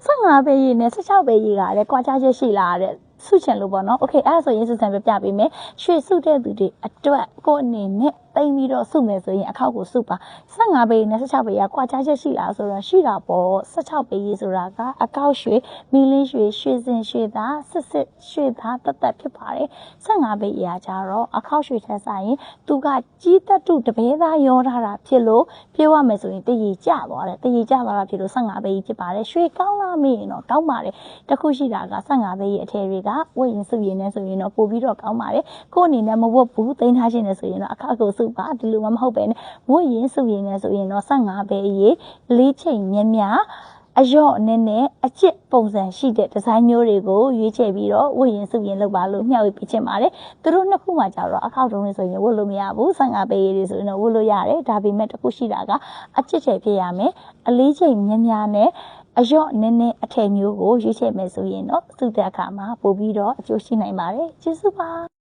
15ပေရည်နဲ့16ပေရည်ကလည်းကွာခြားချက်ရှိလာတဲ့ဆုချင်လို့ပေါ့နော်โอเคအဲ့ဒါဆိုရင်စုစံပြပေးမယ်ရွှေစုတဲ့သူတွေအတွက်ကိုအနေနဲ့တိမ်ပြီးတော့စုမယ်ဆိုရင်အခောက်ကိုစုပါ15ပေနဲ့16ပေကကွာခြားချက်ရှိလားဆိုတော့ရှိတာပေါ့16ပေရည်ဆိုတာကအကောက်ရွှေမီလင်းရွှေရွှေစင်ရွှေသားစစ်ရွှေသားတသက်ဖြစ်ပါတယ်15ပေရည်ကြတော့အခောက်ရွှေထက်ဆိုင်သူကကြီးတတုတပဲသားရောထားတာဖြစ်လို့ပြေးရမယ်ဆိုရင်တည်ကြသွားတယ်တည်ကြသွားတာဖြစ်လို့15ပေရည်ဖြစ်ပါတယ်ရွှေကောင်းလားမေးရင်တော့ကောင်းပါတယ်တခုရှိတာက15ပေရည်အထည်တွေကဝတ်ရင်စုရင်နဲ့ဆိုရင်တော့ပို့ပြီးတော့ကောင်းပါတယ်ကိုအနေနဲ့မဝတ်ဘူးသိမ်းထားခြင်းနဲ့ဆိုရင်တော့အခါကိုစုပါဒီလိုမှမဟုတ်ပဲနဲ့ဝတ်ရင်စုရင်နဲ့ဆိုရင်တော့15ပဲရေလေးချိန်မြမြအယော့အနေနဲ့အချစ်ပုံစံရှိတဲ့ဒီဇိုင်းမျိုးတွေကိုရွေးချယ်ပြီးတော့ဝတ်ရင်စုရင်လုပ်ပါလို့မျှဝေပေးချင်ပါတယ်သူတို့နှစ်ခုမှကြတော့အခါတုံးလေးဆိုရင်ဝတ်လို့မရဘူး15ပဲရေတွေဆိုရင်တော့ဝတ်လို့ရတယ်ဒါပေမဲ့တခုရှိတာကအချစ်ချယ်ဖြစ်ရမယ်အလေးချိန်မြမြနဲ့အယော့နည်းနည်းအထည်မျိုးကိုရွေးချယ်မယ်ဆိုရင်တော့သူ့တဲ့အခါမှာပို့ပြီးတော့အကျိုးရှိနိုင်ပါတယ်ကျေးဇူးပါ